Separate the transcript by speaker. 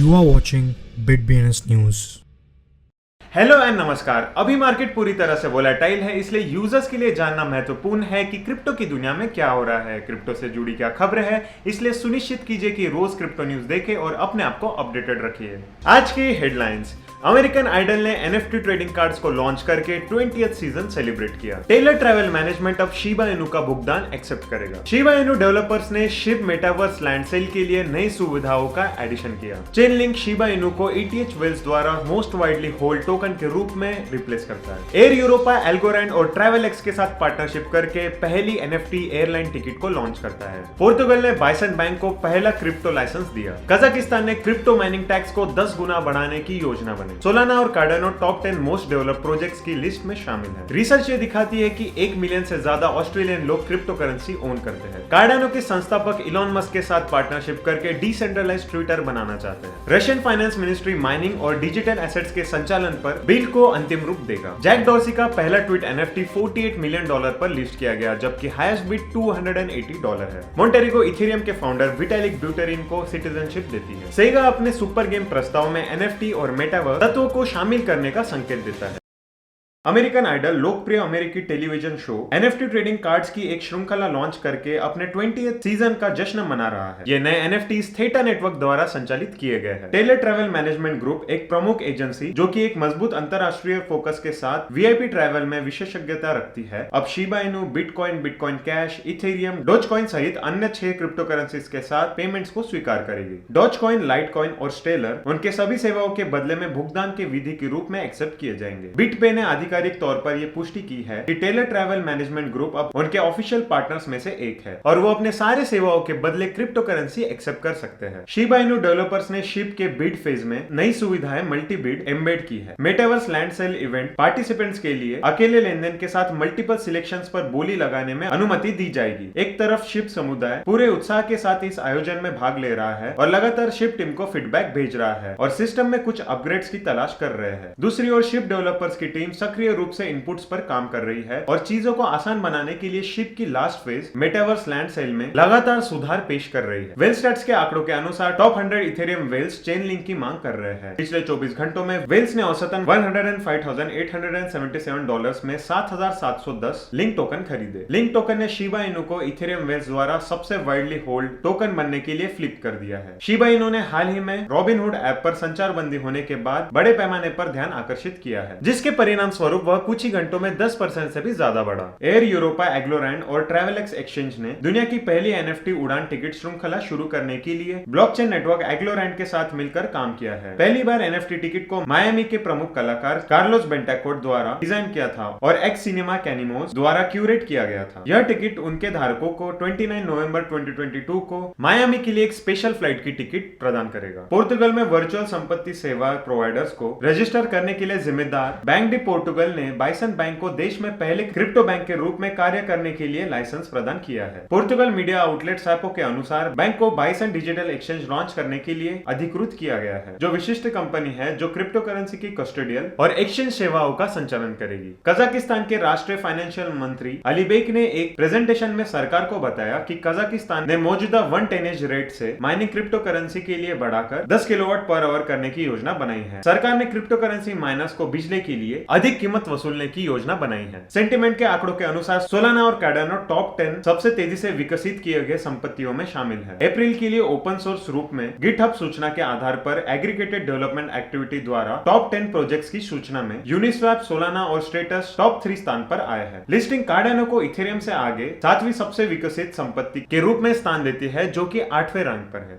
Speaker 1: You are watching BitBNS News.
Speaker 2: Hello and नमस्कार। अभी market पूरी तरह से वोलेटाइल है, इसलिए यूजर्स के लिए जानना महत्वपूर्ण है कि क्रिप्टो की दुनिया में क्या हो रहा है, क्रिप्टो से जुड़ी क्या खबरें हैं। इसलिए सुनिश्चित कीजिए कि रोज क्रिप्टो न्यूज देखें और अपने आप को अपडेटेड रखिए। आज की हेडलाइंस। अमेरिकन आइडल ने एनएफटी ट्रेडिंग कार्ड्स को लॉन्च करके 20th सीजन सेलिब्रेट किया। टेलर ट्रैवल मैनेजमेंट अब शिबा इनू का भुगतान एक्सेप्ट करेगा। शिबा इनू डेवलपर्स ने शिब मेटावर्स लैंड सेल के लिए नई सुविधाओं का एडिशन किया। चेन लिंक शिबा इनू को ETH वेल्स द्वारा मोस्ट वाइडली होल्ड टोकन के रूप में रिप्लेस करता है। एयर यूरोपा, एल्गोरैंड और ट्रैवलएक्स के साथ पार्टनरशिप करके पहली एनएफटी एयरलाइन टिकट को लॉन्च करता है। पोर्तुगल ने बाइसन बैंक को पहला क्रिप्टो लाइसेंस दिया। कजाकिस्तान ने क्रिप्टो माइनिंग टैक्स को 10 गुना बढ़ाने की योजना बनी। सोलाना और Cardano top 10 most developed projects की लिस्ट में शामिल है। रिसर्च ये दिखाती है कि 1 मिलियन से ज्यादा ऑस्ट्रेलियन लोग क्रिप्टो करेंसी ओन करते हैं। कार्डानो के संस्थापक इलॉन मस्क के साथ पार्टनरशिप करके डिसेंट्रलाइज्ड ट्विटर बनाना चाहते हैं। रशियन फाइनेंस मिनिस्ट्री माइनिंग और डिजिटल एसेट्स के संचालन पर बिल को अंतिम रूप देगा। जैक डॉर्सी का पहला ट्वीट एनएफटी $48 मिलियन पर लिस्ट किया गया, जबकि हाईएस्ट बिड $280 है। मोंटेरिको इथेरियम के फाउंडर विटालिक ब्यूटेरिन को सिटीजनशिप देती है। सेगा अपने सुपर गेम प्रस्ताव में एनएफटी और मेटावर्स तत्वों को शामिल करने का संकेत देता है। अमेरिकन आइडल लोकप्रिय अमेरिकी television show NFT trading cards की एक श्रृंखला लॉन्च करके अपने 20th सीजन का जश्न मना रहा है। ये नए एनएफटीज थेटा नेटवर्क द्वारा संचालित किए गए हैं। टेलर ट्रैवल मैनेजमेंट ग्रुप एक प्रमुख एजेंसी जो कि एक मजबूत अंतरराष्ट्रीय फोकस के साथ वीआईपी ट्रैवल में विशेषज्ञता रखती है, अब Shiba Inu, bitcoin cash, Ethereum, Dogecoin सहित अन्य 6 क्रिप्टो करेंसीज के साथ पेमेंट्स को स्वीकार करेगी। डॉजकॉइन, लाइटकॉइन और स्टेलर उनके सभी सेवाओं के बदले में भुगतान के विधि के रूप में एक्सेप्ट किए जाएंगे। बिटपे ने आधिकारिक तौर पर यह पुष्टि की है कि टेलर ट्रैवल मैनेजमेंट ग्रुप अब उनके ऑफिशियल पार्टनर्स में से एक है और वो अपने सारे सेवाओं के बदले क्रिप्टो करेंसी एक्सेप्ट कर सकते हैं। शिबा इनू डेवलपर्स ने शिप के बिड फेज में नई सुविधाएं मल्टी बिड एम्बेड की है। Metaverse land sale event participants के लिए अकेले लेनदेन के साथ मल्टीपल सिलेक्शंस पर बोली लगाने में अनुमति दी जाएगी। एक तरफ शिप समुदाय पूरे उत्साह के साथ इस आयोजन में भाग ले रहा है और लगातार शिप टीम को फीडबैक भेज रहा है और सिस्टम में कुछ अपग्रेड्स की तलाश कर रहे हैं। दूसरी ओर शिप डेवलपर्स की टीम सक्रिय रूप से इनपुट्स पर काम कर रही है और चीजों को आसान बनाने के लिए शिप की last phase metaverse land sale में लगातार सुधार पेश कर रही है। वेल स्टैट्स के आंकड़ों के अनुसार top 100 Ethereum whales Chainlink की मांग कर रहे हैं। पिछले 24 घंटों में वेल्स ने औसतन $105,877 में 7,710 लिंक टोकन खरीदे। लिंक टोकन ने शिबा इनू को इथेरियम वेल्स द्वारा सबसे वाइडली होल्ड टोकन बनने के लिए फ्लिप कर दिया है। शिबा इनू ने हाल ही में रॉबिनहुड ऐप पर संचारबंदी होने के बाद बड़े पैमाने पर ध्यान आकर्षित किया है, जिसके परिणाम स्वरूप वह कुछ ही घंटों में 10% से भी ज्यादा बढ़ा। एयर यूरोपा, एग्लोरैंड और ट्रैवलएक्स एक्सचेंज ने दुनिया की पहली एनएफटी उड़ान टिकट श्रृंखला शुरू करने के लिए ब्लॉकचेन नेटवर्क एग्लोरैंड के साथ मिलकर काम किया है। पहली बार एनएफटी टिकट को मायामी के प्रमुख कलाकार कार्लोस बेंटाकोट द्वारा डिजाइन किया था और एक्स सिनेमा कैनिमोस द्वारा क्यूरेट किया गया था। यह टिकट उनके धारकों को 29 नवंबर 2022 को मायामी के लिए एक स्पेशल फ्लाइट की टिकट प्रदान करेगा। पोर्तुगल में वर्चुअल संपत्ति सेवा प्रोवाइडर्स को रजिस्टर करने के लिए जिम्मेदार बैंक डी पोर्टुगल ने बाइसन बैंक को देश में पहले क्रिप्टो बैंक के रूप में कार्य करने के लिए लाइसेंस प्रदान किया है। पोर्तुगल मीडिया आउटलेट सैपो के अनुसार बैंक को बाइसन डिजिटल एक्सचेंज लॉन्च करने के लिए अधिकृत किया गया है, जो विशिष्ट कंपनी है जो क्रिप्टो करेंसी की कस्टोडियल और एक्सचेंज सेवाओं का संचालन करेगी। कजाकिस्तान के राष्ट्रीय फाइनेंशियल मंत्री अलीबेक ने एक प्रेजेंटेशन में सरकार को बताया कि कजाकिस्तान ने मौजूदा 1 टेनेज रेट से माइनिंग क्रिप्टो करेंसी के लिए बढ़ाकर 10 किलोवाट पर आवर करने की योजना बनाई है। सरकार ने क्रिप्टो करेंसी माइनर्स को बिजली के लिए अधिक कीमत वसूलने की योजना बनाई है। सेंटिमेंट के आंकड़ों के अनुसार सोलाना और कार्डानो टॉप 10 सबसे तेजी से विकसित किए गए संपत्तियों में शामिल है। अप्रैल के लिए ओपन सोर्स रूप में गिटहब सूचना के आधार पर एग्रीगेटेड डेवलपमेंट एक्टिविटी द्वारा टॉप 10 प्रोजेक्ट्स की सूचना में यूनिस्वैप, सोलाना और स्टेटस टॉप 3 स्थान पर आए हैं। लिस्टिंग कार्डानो को इथेरियम से आगे 7वीं सबसे विकसित संपत्ति के रूप में स्थान देती है, जो कि 8वें रैंक पर है।